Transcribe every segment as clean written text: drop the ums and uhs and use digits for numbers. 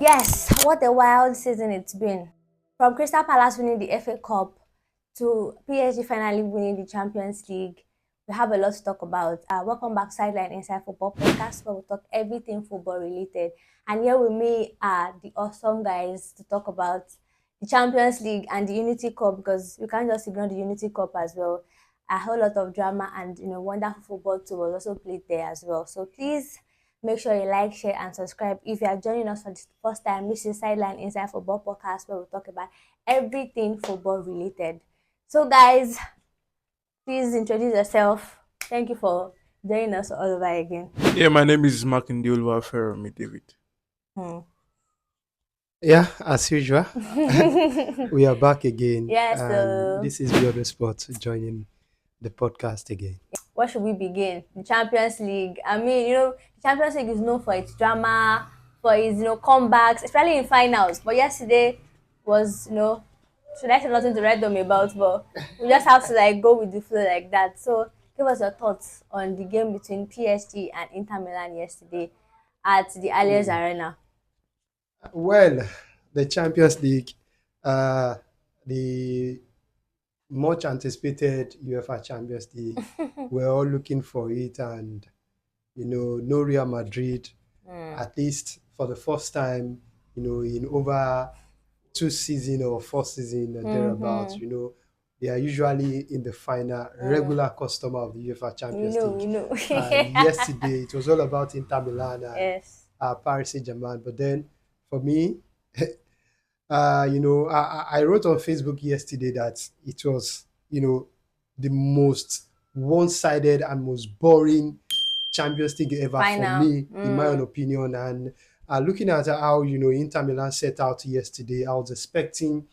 Yes, what a wild season it's been. From Crystal Palace winning the FA Cup to PSG finally winning the Champions League, we have a lot to talk about. Welcome back, Sideline Inside Football Podcast, where we talk everything football related. And here with me are the awesome guys to talk about the Champions League and the Unity Cup, because you can't just ignore the Unity Cup as well. A whole lot of drama and wonderful football too was also played there as well. So please make sure you like, share, and subscribe. If you are joining us for the first time, this is Sideline Inside Football Podcast, where we talk about everything football related. So, guys, please introduce yourself. Thank you for joining us all over again. Yeah, my name is Mark Ndiolwa Fermi David. Hmm. Yeah, as usual, we are back again, Yeah, and so this is Beyond Sport joining the podcast again. where should we begin? The Champions League. I mean, the Champions League is known for its drama, for its comebacks, especially in finals. But yesterday was should I say nothing to write them about? But we just have to like go with the flow like that. So give us your thoughts on the game between PSG and Inter Milan yesterday at the Allianz Mm. Arena. Well, the Champions League, uh, the much anticipated UEFA Champions League, we're all looking for it, and no Real Madrid, Mm. at least for the first time, in over 2 season or 4 season and thereabouts. Mm-hmm. They are usually in the final, Mm. regular customer of the UEFA We Champions know, League. we know. And yesterday it was all about Inter Milan and Yes. Paris Saint-Germain. But then for me, I wrote on Facebook yesterday that it was, the most one-sided and most boring Champions League ever for Final. me, in my own opinion. And looking at how Inter Milan set out yesterday, I was expecting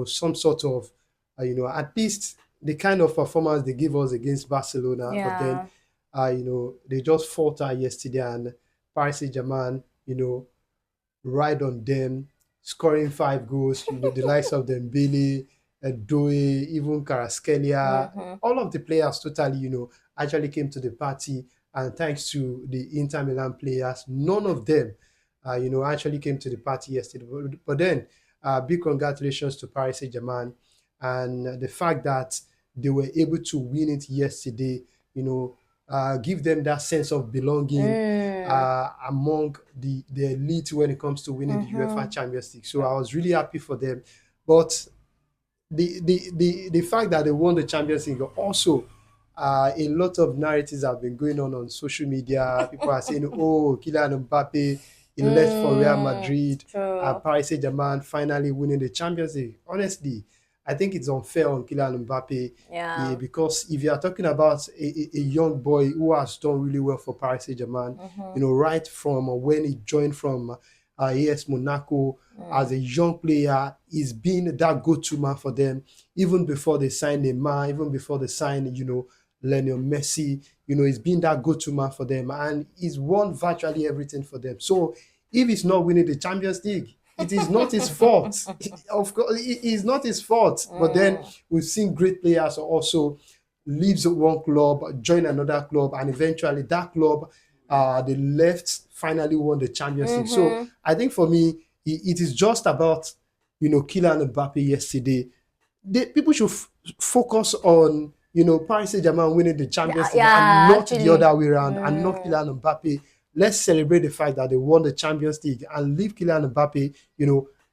some sort of at least the kind of performance they gave us against Barcelona. But then Yeah. they just falter yesterday, and Paris Saint Germain ride on them, scoring 5 goals. The likes of Dembele, Doué, even Kvaratskhelia, Mm-hmm. all of the players totally, actually came to the party. And thanks to the Inter Milan players, none of them, actually came to the party yesterday. But then, big congratulations to Paris Saint Germain, and the fact that they were able to win it yesterday. Give them that sense of belonging Mm. among the elite when it comes to winning the UEFA Mm-hmm. Champions League. So I was really happy for them. But the fact that they won the Champions League also, a lot of narratives have been going on social media. People are saying, "Oh, Kylian Mbappe, he left for Real Mm. Madrid. True. Paris Saint-Germain finally winning the Champions League." Honestly, I think it's unfair on Kylian Mbappe, Yeah. because if you are talking about a young boy who has done really well for Paris Saint-Germain, Mm-hmm. right from when he joined from AS Monaco as Mm. a young player, he's been that go-to man for them, even before they signed Neymar, even before they signed, Lionel Messi. He's been that go-to man for them, and he's won virtually everything for them. So if he's not winning the Champions League, it is not his fault. Of course, it is not his fault. But then Mm. we've seen great players also leaves one club, join another club, and eventually that club, they left, finally won the Champions League. So Mm-hmm. I think for me, it is just about Kylian Mbappe yesterday. People should focus on Paris Saint-Germain winning the Yeah, Champions League, and yeah, not the actually. other way around, and not Mm. Kylian Mbappe. Let's celebrate the fact that they won the Champions League and leave Kylian Mbappe,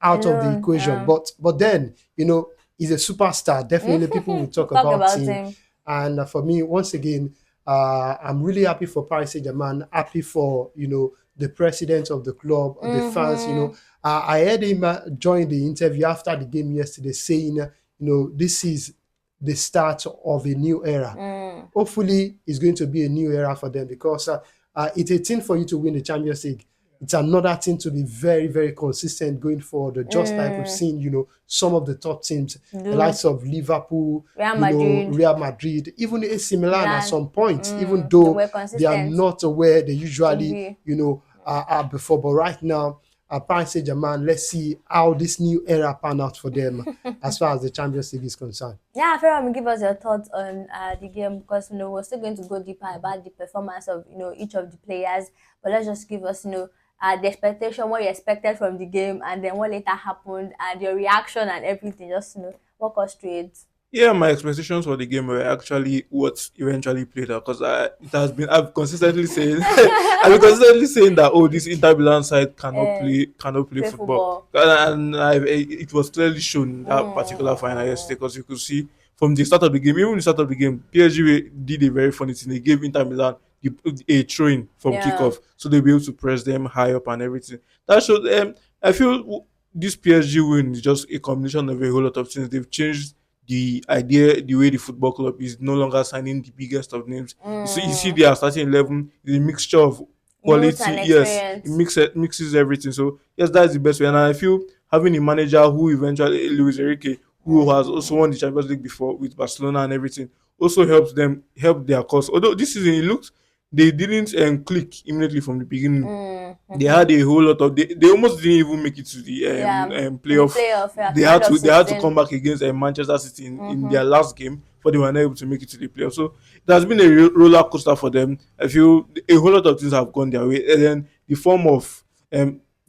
out of the Alone. equation. Yeah. But then, he's a superstar. Definitely, people will talk Talk about about him. him. And for me, once again, I'm really happy for Paris Saint-Germain, happy for, the president of the club, the fans. Mm-hmm. I heard him join the interview after the game yesterday saying, this is the start of a new era. Mm. Hopefully, it's going to be a new era for them, because it's a thing for you to win the Champions League. It's another thing to be very, very consistent going forward. Just like we've Mm. seen, some of the top teams, the Do likes of Liverpool, Real Madrid, Real Madrid, even AC Milan at Milan. some point, even Mm. They though were they are consistent not where they to usually, be. are before. But right now, Paris Saint-Germain, let's see how this new era pan out for them as far as the Champions League is concerned. Yeah, Farah, give us your thoughts on the game, because we're still going to go deeper about the performance of each of the players. But let's just give us the expectation, what you expected from the game, and then what later happened, and your reaction and everything. Just walk us through it. Yeah, my expectations for the game were actually what eventually played out because it has been I've consistently saying I've been consistently saying that this Inter Milan side Uh, cannot play Play football, football. and it was clearly shown in that particular final yesterday because you could see from the start of the game, even the start of the game, PSG did a very funny thing. They gave Inter Milan a throw-in from Yeah. kickoff, so they'll be able to press them high up and everything. That showed. I feel this PSG win is just a combination of a whole lot of things. They've changed the idea, the way the football club is no longer signing the biggest of names. You see their starting 11 is a mixture of Youth quality. and Yes, it experience. mixes everything. So yes, that's the best way. And I feel having a manager who eventually Luis Enrique, who has also won the Champions League before with Barcelona and everything, also help their cause. Although this season it looks they didn't click immediately from the beginning. They Mm-hmm. had a whole lot of they almost didn't even make it to the Yeah. To the playoff. playoff, yeah, They to had round of to they had to come 16. back against Manchester City in Mm-hmm. their last game, but they were not able to make it to the playoff. So it has been a roller coaster for them. I feel a whole lot of things have gone their way, and then the form of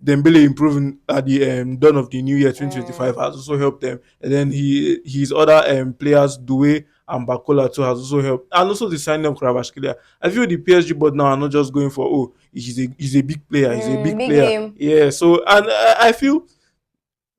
Dembele improving at the dawn of the new year 2025 has also helped them. And then his other players, Doué and Bakola too, has also helped. And also the signing of Kvaratskhelia. I feel the PSG board now are not just going for he's a big player, he's a big Big player. name. Yeah. So and I feel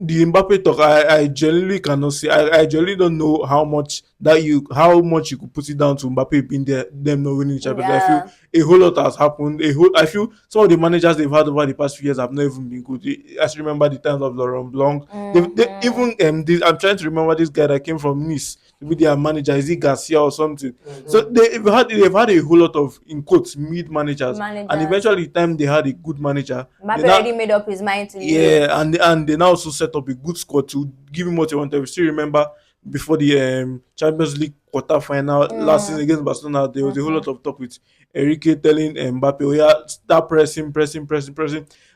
the Mbappe talk, I genuinely cannot say. I genuinely don't know how much you could put it down to Mbappe being there, them not winning the Champions League. I feel Yeah. a whole lot has happened. I feel some of the managers they've had over the past few years have not even been good. I still remember the times of Laurent Blanc. They Mm-hmm. even I'm trying to remember this guy that came from Nice to be their manager. Is it Garcia or something? So they've had a whole lot of in quotes mid managers, and Managers. eventually the time they had a good manager, Mbappe they now already made up his mind to leave. yeah, and they now also set up a good squad to give him what he wanted. We still remember before the Champions League quarter final last season Mm. against Barcelona, there was a whole Mm-hmm. lot of talk with Enrique telling Mbappe, "Oh yeah, start pressing."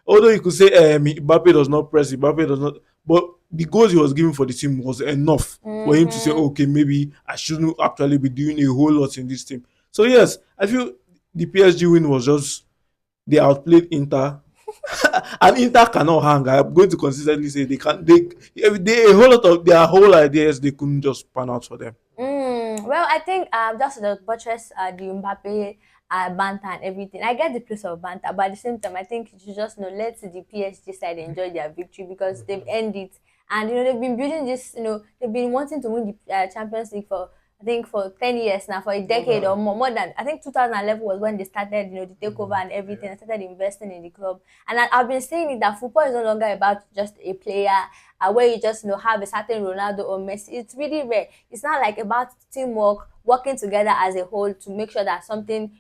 Although you could say Mbappe does not press, Mbappe does not, but the goals he was giving for the team was enough for him to say, Mm-hmm. okay, maybe I shouldn't actually be doing a whole lot in this team. So yes, I feel the PSG win was just they outplayed Inter and Inter cannot hang. I'm going to consistently say they can. They a whole lot of their whole ideas they couldn't just pan out for them. Well, I think just to buttress the Mbappe banter and everything. I get the place of banter, but at the same time, I think you should just let the PSG side enjoy their victory because they've earned it, and they've been building this. They've been wanting to win the Champions League for I think for 10 years now, for a decade or more. More than I think 2011 was when they started, the takeover and everything. And started investing in the club, and I've been saying it that football is no longer about just a player where you just have a certain Ronaldo or Messi. It's really rare. It's not like about teamwork, working together as a whole to make sure that something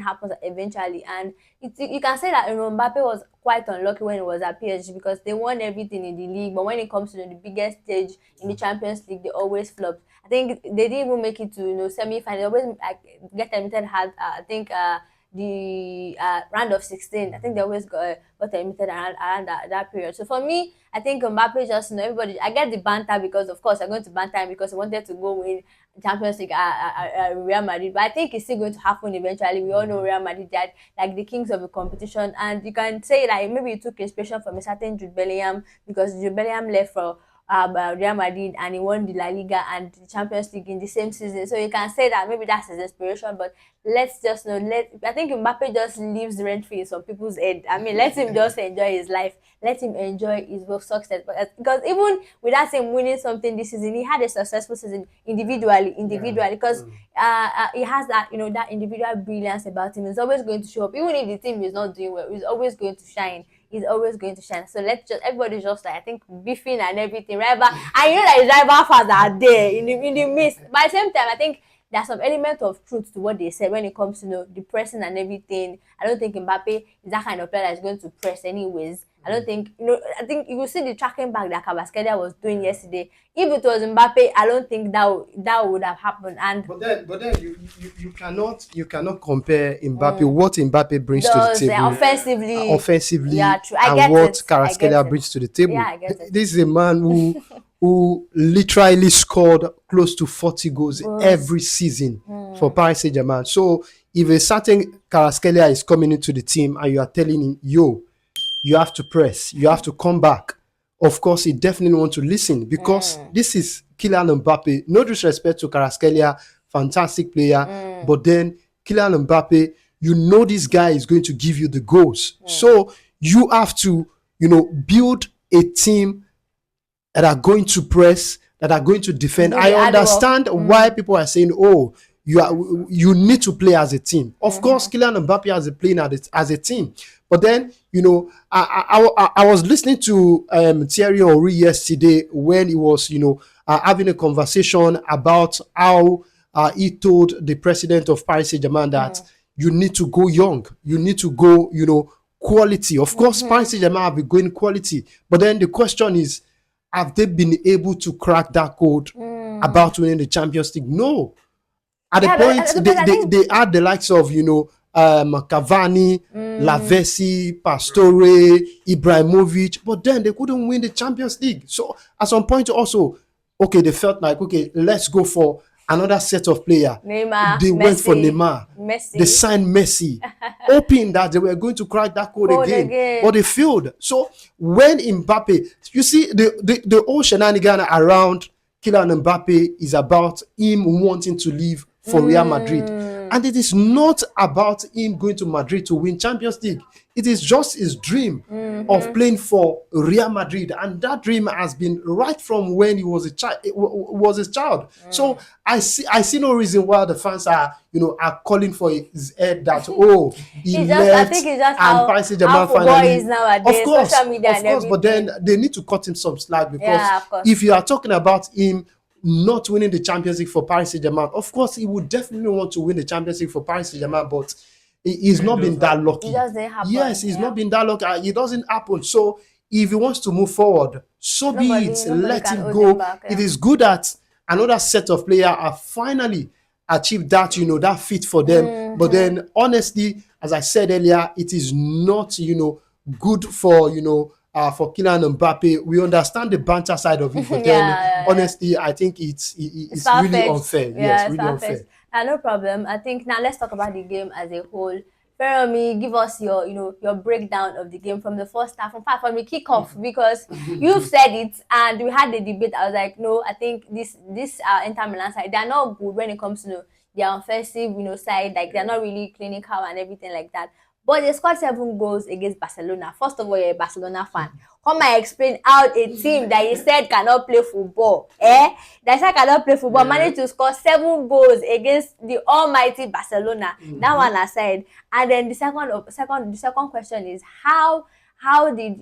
happens eventually. And you can say that Mbappe was quite unlucky when he was at PSG because they won everything in the league, but when it comes to the biggest stage in the Champions League, they always flop. I think they didn't even make it to semi-final. They always like get admitted. Had I think the round of 16. I think they always got admitted around that period. So for me, I think Mbappe just everybody. I get the banter because of course I'm going to banter him because he wanted to go win Champions League at Real Madrid. But I think it's still going to happen eventually. We all know Real Madrid that like the kings of the competition, and you can say like maybe you took inspiration from a certain Jude Bellingham because Jude Bellingham left for Real Madrid and he won the La Liga and the Champions League in the same season. So you can say that maybe that's his inspiration, but let's just I think Mbappe just lives rent free in some people's head. I mean, let him just enjoy his life. Let him enjoy his work success. Because even without him winning something this season, he had a successful season individually. Because he has that that individual brilliance about him. He's always going to show up, even if the team is not doing well. He's always going to shine. He's always going to shine. So let's just everybody just like I think beefing and everything. Rival, I know that the rival fans are there in the midst. But at the same time, I think there's some element of truth to what they said when it comes to the pressing and everything. I don't think Mbappe is that kind of player that is going to press anyways. I don't think I think you will see the tracking back that Kvaratskhelia was doing yesterday. If it was Mbappe, I don't think that would have happened. And But then you cannot compare Mbappe what Mbappe brings to the does table offensively, offensively yeah, true. I and get what it. I get Kvaratskhelia it. brings to the table. Yeah, I get it. This is a man who literally scored close to 40 goals every season for Paris Saint-Germain. So if a certain Kvaratskhelia is coming into the team and you are telling him, yo, you have to press, you have to come back. Of course, he definitely want to listen because this is Kylian Mbappe. No disrespect to Kvaratskhelia, fantastic player, but then Kylian Mbappe, you know this guy is going to give you the goals. So you have to, build a team that are going to press, that are going to defend. I understand why people are saying, "Oh, you need to play as a team." Of course, Kylian Mbappe has a playing as a team, but then I was listening to Thierry Henry yesterday when he was having a conversation about how he told the president of Paris Saint-Germain that you need to go young, you need to go quality. Of course, Paris Saint-Germain have been going quality, but then the question is, have they been able to crack that code about winning the Champions League? No. At the point, they had the likes of, Cavani, Lavezzi, Pastore, Ibrahimovic, but then they couldn't win the Champions League. So at some point also, okay, they felt like, okay, let's go for another set of players. Neymar, they Messi, went for Neymar. Messi. They signed Messi, hoping that they were going to crack that code again, but they failed. So when Mbappe, you see, the whole shenanigan around Kylian Mbappe is about him wanting to leave for Real Madrid. And it is not about him going to Madrid to win Champions League. It is just his dream of playing for Real Madrid, and that dream has been right from when he was a child. So I see no reason why the fans are calling for his head that he left. I think it's just and Paris Saint-Germain football is nowadays. Of course, social media and everything. but then they need to cut him some slack, because if you are talking about him not winning the Champions League for Paris Saint-Germain, of course he would definitely want to win the Champions League for Paris Saint-Germain, but he's not been that lucky. It just didn't happen. Yes, he's not been that lucky. It doesn't happen. So if he wants to move forward, so be it. Let it go. It is good that another set of players have finally achieved that, that fit for them. But then, honestly, as I said earlier, it is not, good for, for Kylian Mbappe. We understand the banter side of it, but then, honestly, I think it's really unfair. Yes, really unfair. No problem. I think now let's talk about the game as a whole. Feromi, give us your your breakdown of the game from the first half, from the kickoff, because you've said it and we had the debate. I was like, no, I think this Inter Milan side, they're not good when it comes to their offensive side. Like, they're not really clinical and everything like that. But they scored 7 goals against Barcelona. First of all, you're a Barcelona fan. Come and explain how a team that you said cannot play football, that said cannot play football, managed to score 7 goals against the almighty Barcelona. That one aside. And then the second question is, how did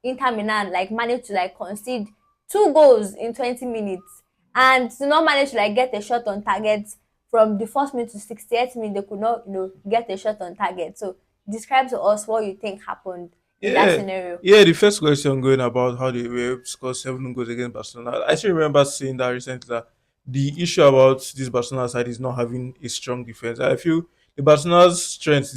Inter Milan manage to concede 2 goals in 20 minutes and to not manage to get a shot on target from the first minute to 68th minute? They could not get a shot on target. So describe to us what you think happened in that scenario. Yeah, the first question going about how they were able to score 7 goals against Barcelona. I still remember saying that recently, that the issue about this Barcelona side is not having a strong defense. I feel the Barcelona's strength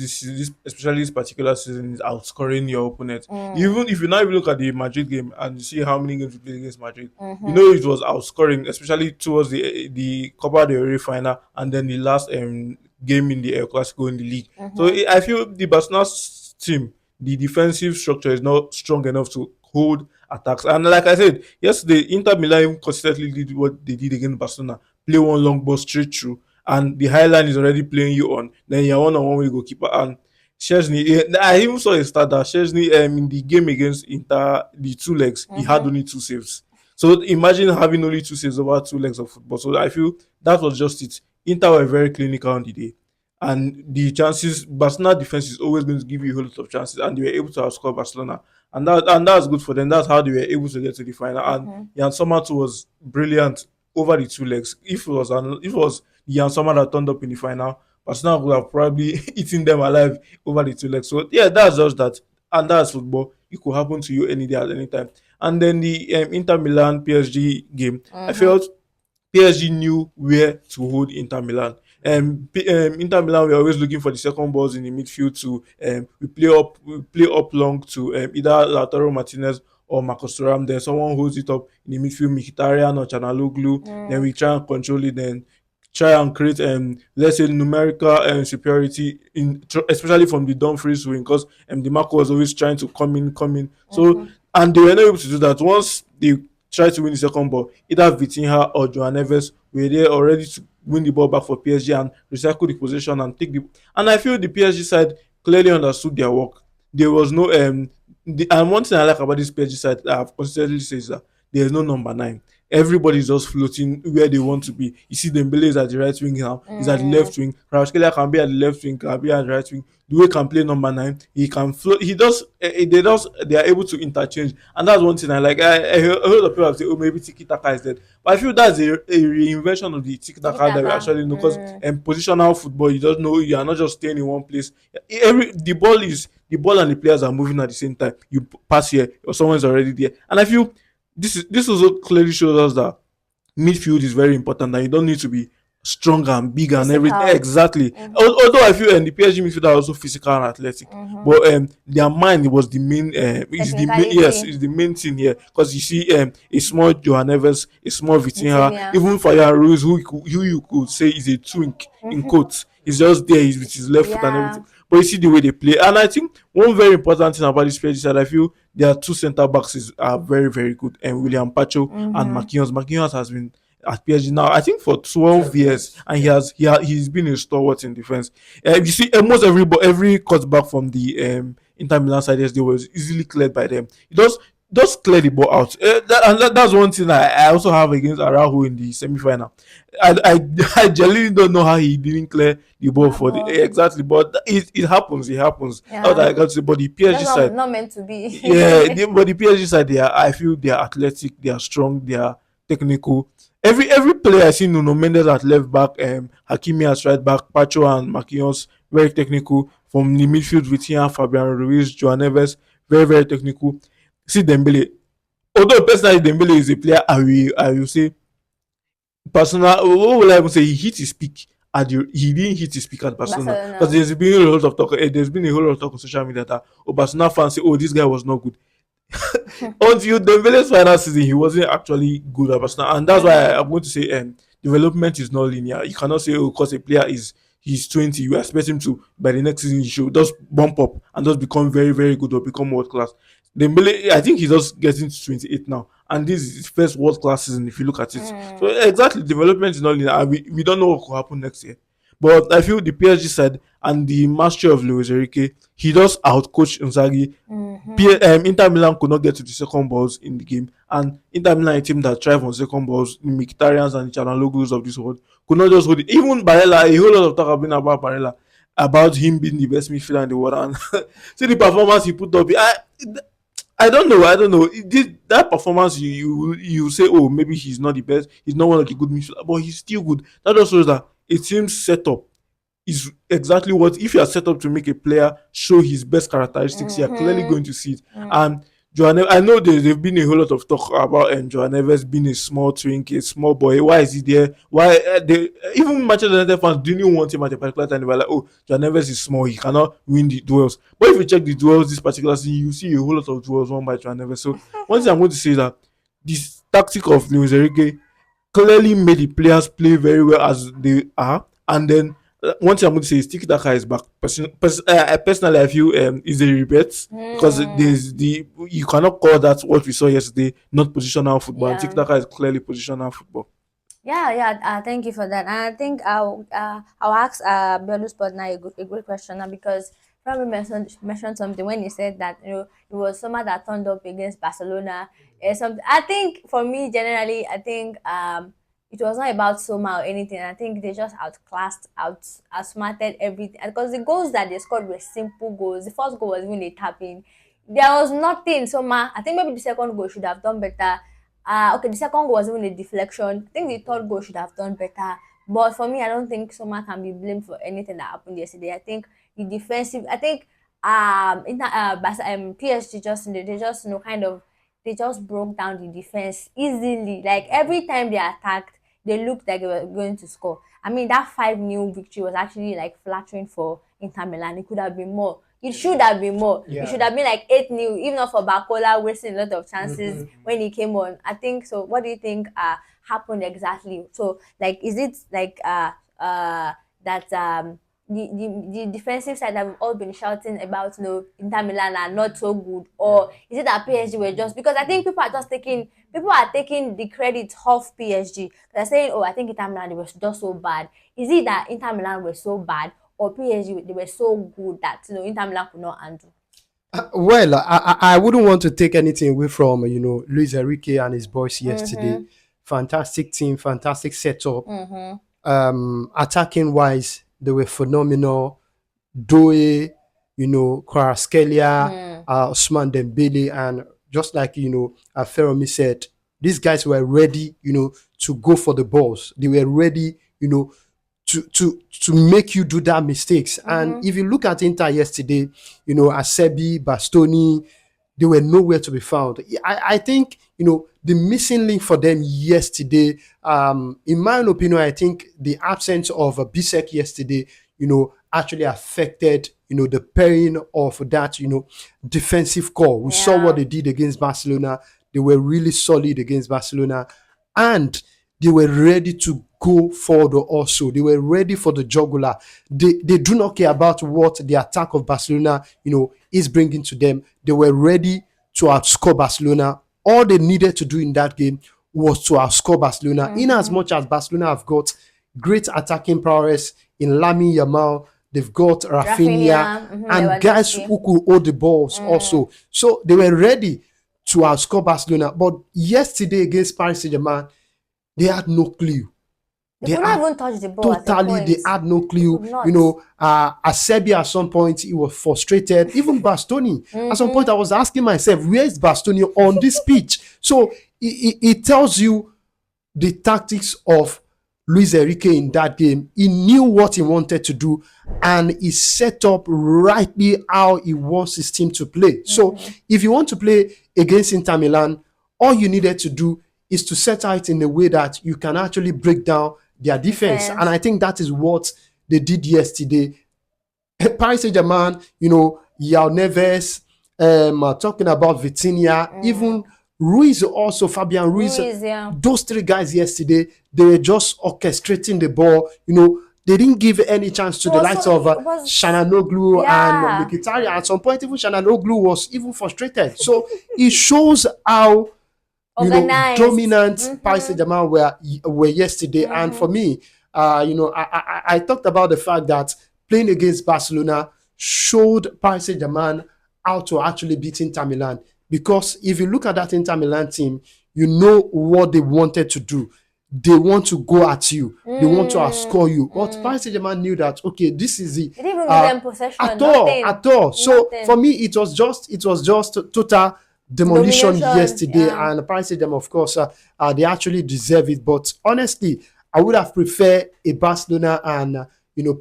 especially this particular season, is outscoring your opponent. Even if you now even look at the Madrid game and you see how many games we played against Madrid, it was outscoring, especially towards the Copa del Rey final and then the last game in the El Clasico in the league. So I feel the Barcelona's team, the defensive structure is not strong enough to hold attacks. And like I said, yesterday, Inter Milan consistently did what they did against Barcelona, play one long ball straight through, and the high line is already playing you on. Then you're one-on-one with the goalkeeper. And Szczesny, I even saw a stat that Szczesny, in the game against Inter, the 2 legs, he had only 2 saves. So imagine having only 2 saves over 2 legs of football. So I feel that was just it. Inter were very clinical on the day. And the chances, Barcelona defense is always going to give you a whole lot of chances, and they were able to outscore Barcelona, and that's good for them. That's how they were able to get to the final. And Jan Sommer was brilliant over the 2 legs. If it was Jan Sommer that turned up in the final, Barcelona would have probably eaten them alive over the 2 legs. So yeah, that's just that, and that's football. It could happen to you any day at any time. And then the Inter Milan PSG game, I felt PSG knew where to hold Inter Milan. Inter Milan were always looking for the second balls in the midfield to we play up long to either Lautaro Martinez or Marcus Thuram. Then someone holds it up in the midfield, Mkhitaryan or Chanaloglu. Then we try and control it. Then try and create let's say numerical superiority especially from the Dumfries wing, because the Marco was always trying to come in. So Mm-hmm. and they were not able to do that. Once they tried to win the second ball, either Vitinha or Joan Neves were there already to win the ball back for PSG and recycle the possession and take the. And I feel the PSG side clearly understood their work. There was no and one thing I like about this PSG side that I've consistently said is that there is no number nine. Everybody's just floating where they want to be. You see, Dembele is at the right wing now. He's at the Mm. left wing. Kvaratskhelia can be at the left wing. Can be at the right wing. Doué can play number nine. He can float. He does. They are able to interchange, and that's one thing I like. I heard of people say, "Oh, maybe Tiki Taka is dead," but I feel that's a reinvention of the Tiki Tiki Taka that we taka. actually know. Because Mm. positional football, you just know you are not just staying in one place. The ball and the players are moving at the same time. You pass here, or someone's already there, and I feel this also clearly shows us that midfield is very important and you don't need to be strong and big and everything. Physical. Exactly. Mm-hmm. Although I feel the PSG midfield are also physical and athletic, Mm-hmm. but their mind was the main. Is the main, yes, Technicality. is the main thing here, because you see a small Johan Evans, a small Vitinha, Vitinha. even Fayan Ruiz, who you could say is a twink in Mm-hmm. quotes. He's just there. He's with his left foot and Yeah. everything. But you see the way they play, and I think one very important thing about this PSG side, I feel their two centre backs are very very good, and William Pacho and Mm-hmm. Marquinhos. Marquinhos has been at PSG now, I think for 12 years, and Yeah. he's been a stalwart in defense. You see, almost every cutback from the Inter Milan side yesterday was easily cleared by them. He does clear the ball out. That's one thing I also have against Araujo in the semi final. I genuinely don't know how he didn't clear the ball That for the ball. exactly, but it happens. It happens. That's what Yeah. I got to say. But the PSG That's side, not meant to be. yeah, but the PSG side, I feel they are athletic, they are strong, they are technical. Every player I see Nuno Mendes at left back, Hakimi at right back, Pacho and Marquinhos very technical. From the midfield with here, Fabian Ruiz, Joan Neves, very very technical. See Dembele. Although personally Dembele is a player, I will say Barcelona. What will I even say? He hit his peak he didn't hit his peak at Barcelona, because Barcelona. there's been a lot of talk. There's been a whole lot of talk on social media that Barcelona fans say, "Oh, this guy was not good." Until Dembele's final season, he wasn't actually good at Barcelona, and that's why Mm-hmm. I'm going to say development is not linear. You cannot say, oh, because a player he's 20, you expect him to by the next season he should just bump up and just become very very good or become world class. Dembele, I think he's just getting to 28 now, and this is his first world class season. If you look at it, so Mm. exactly development is not linear. And we don't know what could happen next year, but I feel the PSG side and the mastery of Luis Enrique, he just outcoached Inzaghi. Mm-hmm. Inter Milan could not get to the second balls in the game, and Inter Milan, a team that thrive on second balls, the Mkhitaryan's and the Chalanoglu's of this world, could not just hold it. Even Barella, a whole lot of talk have been about Barella, about him being the best midfielder in the world, and see the performance he put up. I don't know. I don't know. That performance, you say, oh, maybe he's not the best. He's not one of the good midfielders, but he's still good. That just shows that a team's setup is exactly what, if you are set up to make a player show his best characteristics, you are clearly Mm-hmm. going to see it. Mm. And I know there's been a whole lot of talk about Joan Neves being a small twink, a small boy. Why is he there? Why even Manchester United fans didn't want him at a particular time. They were like, oh, Joan Neves is small, he cannot win the duels. But if you check the duels this particular season, you see a whole lot of duels won by Joan Neves. So one thing I'm going to say is that this tactic of Luis Enrique clearly made the players play very well as they are. And then one thing I'm going to say is Tiki Taka is back. Personally, I feel is a regret, because Mm. there's the you cannot call that what we saw yesterday not positional football. And Tiki Yeah. Taka is clearly positional football. Yeah, yeah. Thank you for that. And I think I'll ask Belu's partner a good question now, because probably mentioned something when he said that it was someone that turned up against Barcelona. Something. I think for me generally, I think it was not about Soma or anything. I think they just outclassed, outsmarted everything, because the goals that they scored were simple goals. The first goal was even a tapping. There was nothing. Soma. I think maybe the second goal should have done better. Okay, the second goal was even a deflection. I think the third goal should have done better. But for me, I don't think Soma can be blamed for anything that happened yesterday. I think the defensive, I think PSG just they just kind of they just broke down the defense easily. Like every time they attacked, they looked like they were going to score. I mean, that 5-0 victory was actually like flattering for Inter Milan. It could have been more. It should have been more. It Yeah. should have been like 8-0, even not for Bacola wasting a lot of chances Mhm. when he came on. I think so. What do you think? happened exactly? So like, is it like that the defensive side that we've all been shouting about, Inter Milan are not so good, or is it that PSG were just, because I think people are taking the credit off PSG. They're saying, oh, I think Inter Milan, they were just so bad. Is it that Inter Milan were so bad, or PSG, they were so good that Inter Milan could not handle? Well, I wouldn't want to take anything away from Luis Enrique and his boys yesterday. Mm-hmm. Fantastic team, fantastic setup. Mm-hmm. Attacking wise, they were phenomenal. Doué, Kvaratskhelia, Mm. Ousmane Dembele, and just like Feromi said, these guys were ready, to go for the balls. They were ready, to make you do that mistakes. And Mm-hmm. if you look at Inter yesterday, Asebi, Bastoni, they were nowhere to be found. I think the missing link for them yesterday, in my own opinion, I think the absence of Bisek yesterday, actually affected the pairing of that defensive core. We saw what Yeah. they did against Barcelona. They were really solid against Barcelona, and they were ready to go forward also. They were ready for the jugular. They do not care about what the attack of Barcelona, is bringing to them. They were ready to outscore Barcelona. All they needed to do in that game was to outscore Barcelona. In as Mm-hmm. much as Barcelona have got great attacking prowess in Lamine Yamal, they've got Rafinha, Rafinha, mm-hmm, and guys Lewandowski. who could hold the balls Mm. also. So they were ready to outscore Barcelona. But yesterday against Paris Saint-Germain, they had no clue. They They could not had even touch the ball at a totally, point. they had no They clue. could not. Asebi at some point he was frustrated. Even Bastoni. At some point, Mm-hmm. I was asking myself, where is Bastoni on this pitch? So it tells you the tactics of Luis Enrique in that game. He knew what he wanted to do, and he set up rightly how he wants his team to play. So Mm-hmm. if you want to play against Inter Milan, all you needed to do is to set out in a way that you can actually break down their defense. And Defense. I think that is what they did yesterday. Paris Saint-Germain, Yao Neves, talking about Vitinha, even Mm. Ruiz, also Fabian Ruiz. Ruiz, yeah. Those three guys yesterday, they were just orchestrating the ball. They didn't give any chance to It the was likes so, of it was, Shananoglu and yeah, Mkhitaryan. At some point, even Shananoglu was even frustrated. So it shows how organized. dominant Paris Mm-hmm. Saint-Germain were yesterday. And for Mm-hmm. me, I talked about the fact that playing against Barcelona showed Paris Saint-Germain how to actually beat Inter Milan. Because if you look at that Inter Milan team, you know what they wanted to do. They want to go at you. They want to outscore you. But Paris Saint-Germain knew that, okay, this is the They didn't even give them possession. at all, Nothing. at all. So for Nothing. me, it was just total demolition Domination. yesterday. Yeah. And Paris Saint-Germain, of course, they actually deserve it. But honestly, I would have preferred a Barcelona and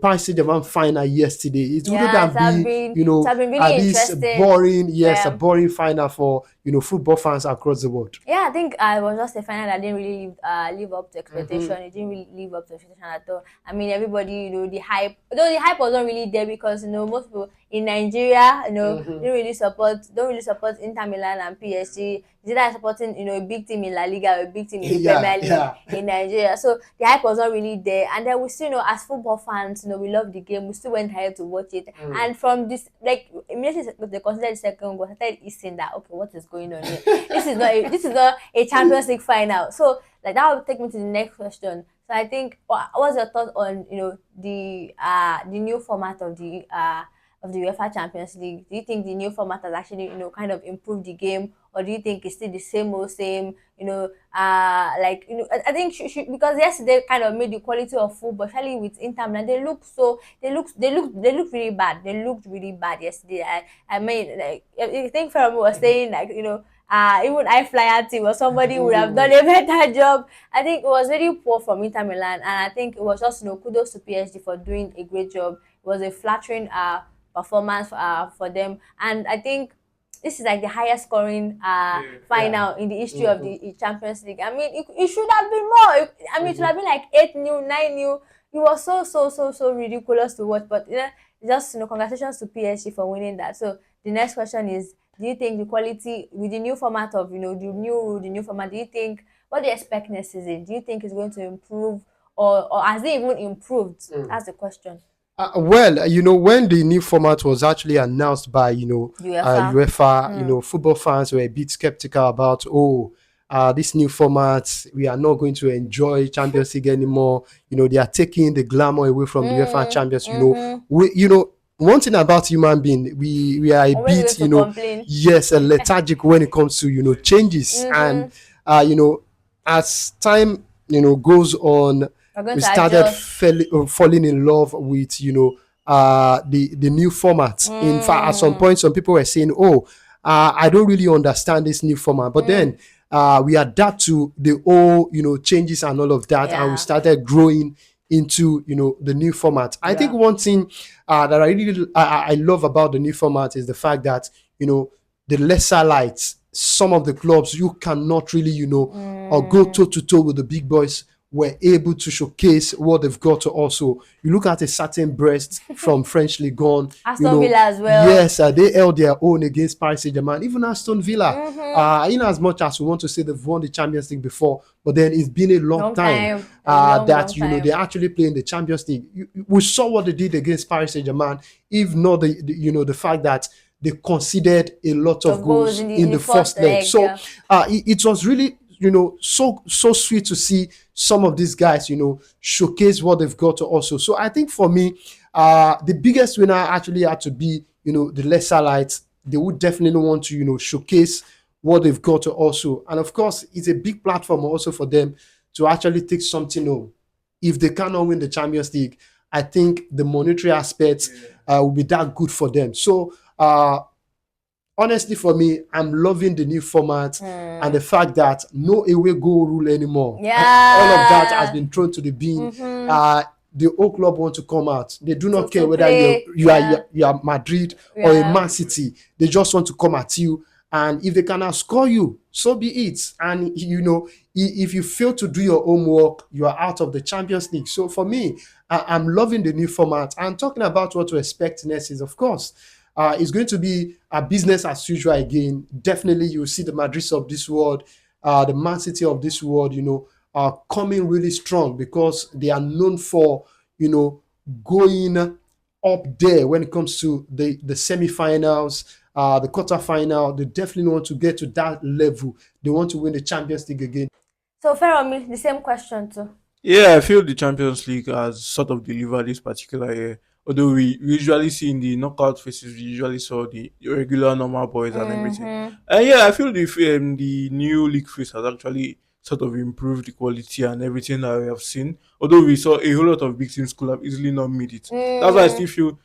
Paris Saint-Germain final yesterday. It wouldn't Yeah, have been it has been really this interesting. boring, yes, a Yeah. boring final for football fans across the world. Yeah, I think it was just a final that didn't really live up to expectation. Mm-hmm. It didn't really live up to expectation at all. I mean, everybody, the hype, though the hype wasn't really there, because most people in Nigeria, Mm-hmm. don't really support Inter Milan and PSG. They are supporting, a big team in La Liga or a big team in the Yeah, Premier League yeah. in Nigeria. So the hype was not really there. And then we still, as football fans, we love the game. We still went ahead to watch it. And from this, like, immediately they considered the second goal, I started hissing that, okay, what is going on here? This is not a Champions League final. So like that will take me to the next question. So I think, what's your thought on the new format of the UEFA Champions League? Do you think the new format has actually kind of improved the game, or do you think it's still the same old same? I think because yesterday kind of made the quality of football, especially with Inter Milan, they look really bad. They looked really bad yesterday. I mean, like, I think Fermi was saying, like, even I flyer team or somebody would have done a better job. I think it was really poor from Inter Milan, and I think it was just kudos to PSG for doing a great job. It was a flattering performance for them, and I think this is like the highest scoring final in the history of the Champions League. I mean, it should have been more. I mean, it should have been like 8-0, 9-0. It was so ridiculous to watch. But just congratulations to PSG for winning that. So the next question is: do you think the quality with the new format of the new format? Do you think What do you expect next season? Do you think it's going to improve, or has it even improved? That's the question. Well, when the new format was actually announced by, UEFA. UEFA, football fans were a bit skeptical about, this new format, we are not going to enjoy Champions League anymore. They are taking the glamour away from the UEFA Champions. One thing about human being, we are a Always bit, going to complain. yes, lethargic when it comes to, changes. And, as time, goes on, We're going we to started adjust. falling in love with the new format. In fact, at some point, some people were saying, I don't really understand this new format, but then we adapt to the old changes and all of that, and we Yeah. started growing into the new format. I think one thing that I really I love about the new format is the fact that the lesser lights, some of the clubs you cannot really or go toe to toe with the big boys, were able to showcase what they've got to also. You look at a certain Brest from French Ligue 1, Aston Villa as well. Yes, they held their own against Paris Saint-Germain. Even Aston Villa, in as much as we want to say they've won the Champions League before, but then it's been a long time long that time. they actually play in the Champions League. We saw what they did against Paris Saint-Germain, if not the fact that they conceded a lot of goals in the first leg. So it was really so sweet to see some of these guys showcase what they've got to also. So I think for me, the biggest winner actually had to be the lesser lights. They would definitely want to showcase what they've got to also. And of course, it's a big platform also for them to actually take something home. If they cannot win the Champions League, I think the monetary aspect will be that good for them. So honestly, for me, I'm loving the new format and the fact that no away goal rule anymore. Yeah. All of that has been thrown to the bin. The whole club want to come out. They do not care whether you are Madrid or a Man City. They just want to come at you. And if they cannot score you, so be it. And if you fail to do your homework, you are out of the Champions League. So for me, I'm loving the new format. And talking about what to expect next is, of course, it's going to be a business as usual again. Definitely, you'll see the Madrids of this world, the Man City of this world, are coming really strong because they are known for, going up there when it comes to the semi-finals, the quarter-final. They definitely want to get to that level. They want to win the Champions League again. So Feromi, the same question too. Yeah, I feel the Champions League has sort of delivered this particular year. Although we usually see in the knockout phases, we usually saw the regular normal boys and everything. And yeah, I feel the new league phase has actually sort of improved the quality and everything that we have seen. Although we saw a whole lot of big teams could have easily not made it. That's why I still feel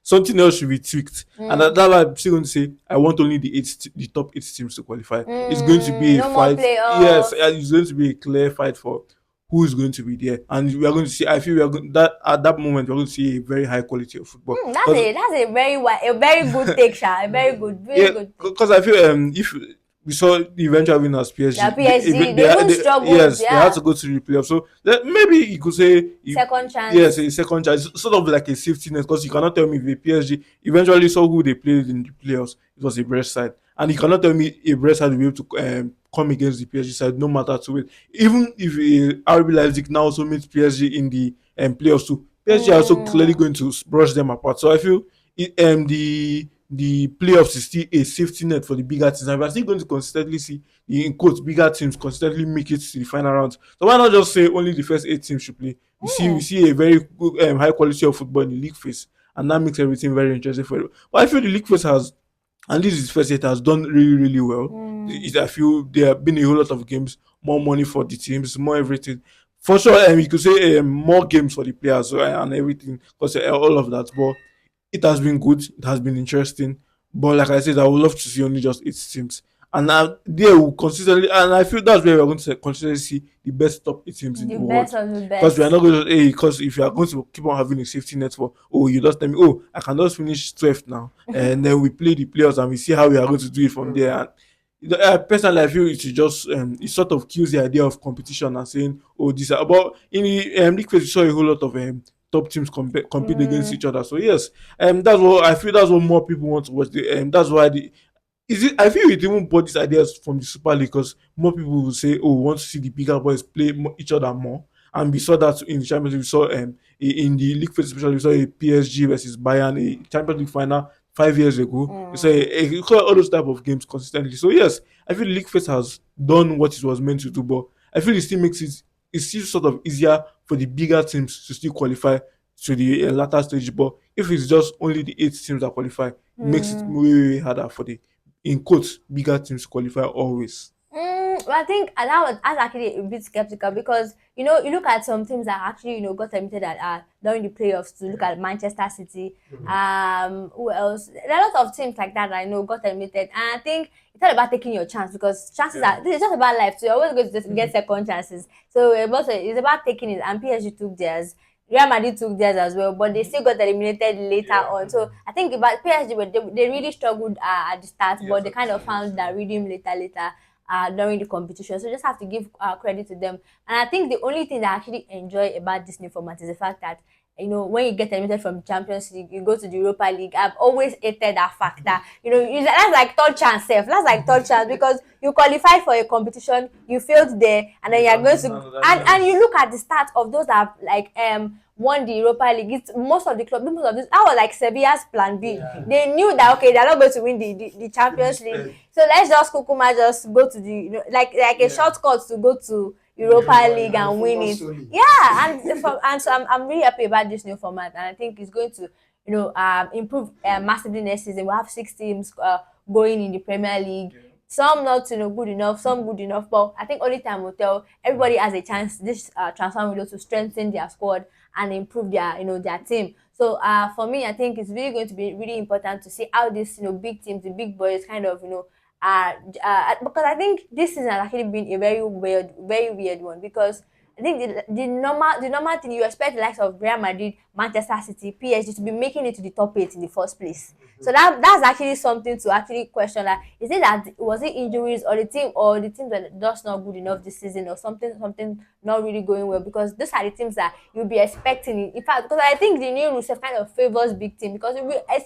something else should be tweaked. And that's why I'm still going to say I want only the top 8 teams to qualify. It's going to be a No more fight. playoffs. Yes, it's going to be a clear fight for who is going to be there, and we are going to see. I feel we are going that at that moment we're going to see a very high quality of football. That's a very good take, Sha. A very good, very good. Because I feel if we saw the eventual winners PSG, Yeah, PSG, they even struggled, yes, they yeah. had to go to the playoffs. So maybe you could say Second chance. Yes, a second chance, sort of like a safety net. Because you cannot tell me if a PSG eventually saw who they played in the playoffs, it was a Brest side, and you cannot tell me a Brest side will be able to come against the PSG side, no matter to it. Even if RB Leipzig now also meets PSG in the playoffs too, PSG are also clearly going to brush them apart. So I feel the playoffs is still a safety net for the bigger teams, and we're still going to consistently see the in quotes bigger teams consistently make it to the final rounds. So why not just say only the first 8 teams should play? We see a very good, high quality of football in the league phase, and that makes everything very interesting for it. But I feel the league phase has, and this is first, it has done really, really well. I feel there have been a whole lot of games, more money for the teams, more everything. For sure, you could say more games for the players and everything, because all of that. But it has been good, it has been interesting. But like I said, I would love to see only just 8 teams. And there will consistently, and I feel that's where we're going to consistently see the best top 8 teams in the world. Best of the best. Because we are not going to, because if you are going to keep on having a safety net for, you just tell me, I can just finish 12th now. And then we play the players and we see how we are going to do it from there. And personally, I feel it should just, it sort of kills the idea of competition and saying, this, but in the league phase, we saw a whole lot of top teams compete against each other. So yes, that's what I feel. That's what more people want to watch. That's why is it? I feel it even brought these ideas from the Super League because more people will say, "Oh, we want to see the bigger boys play each other more." And we saw that in the Champions League. We saw in the league phase, especially we saw a PSG versus Bayern, a Champions League final 5 years ago. We saw we saw all those type of games consistently. So yes, I feel the league phase has done what it was meant to do, but I feel it still makes it still sort of easier for the bigger teams to still qualify to the latter stage. But if it's just only the 8 teams that qualify, it makes it Mm. way, way harder for the in quotes bigger teams qualify always. Well, I think I was actually a bit skeptical because you look at some teams that actually got admitted at during the playoffs. To look at Manchester City, who else? There are a lot of teams like that I know got admitted, and I think it's all about taking your chance because chances are this is just about life. So you're always going to just get second chances. So it's about taking it, and PSG took theirs. Real Madrid took theirs as well, but they still got eliminated later on. So I think about PSG, but they really struggled at the start, but they kind of found that rhythm later during the competition. So just have to give credit to them. And I think the only thing that I actually enjoy about this new format is the fact that when you get eliminated from Champions League, you go to the Europa League. I've always hated that fact that that's like third chance safe. That's like third chance because you qualify for a competition, you failed there, and then you're going to and you look at the stats of those that have like won the Europa League. It's most of the club, most of this that was like Sevilla's plan B. Yeah. They knew that okay, they're not going to win the Champions League. So let's just Kukuma just go to the like a shortcut to go to Europa League and win it. Yeah, and so I'm really happy about this new format, and I think it's going to improve massively next season. We'll have 6 teams going in the Premier League. Some not good enough, some good enough, but I think only time will tell. Everybody has a chance this transfer window to strengthen their squad and improve their team. So for me, I think it's really going to be really important to see how these big teams, the big boys, kind of because I think this season has actually been a very weird one because I think the normal thing you expect the likes of Real Madrid, Manchester City, PSG to be making it to the top 8 in the first place. So that's actually something to actually question. Like, is it that was it injuries or the teams were just not good enough this season or something not really going well? Because those are the teams that you'll be expecting. In fact, because I think the new rules have kind of favors big team because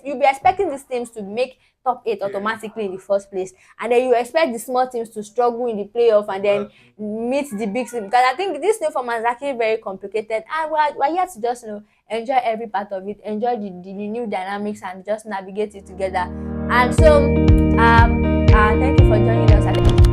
you'll be expecting these teams to make top 8 automatically in the first place, and then you expect the small teams to struggle in the playoff and then meet the big team. Because I think this new format is actually very complicated, and we're here to just enjoy every part of it, enjoy the new dynamics, and just navigate it together. And so, thank you for joining us.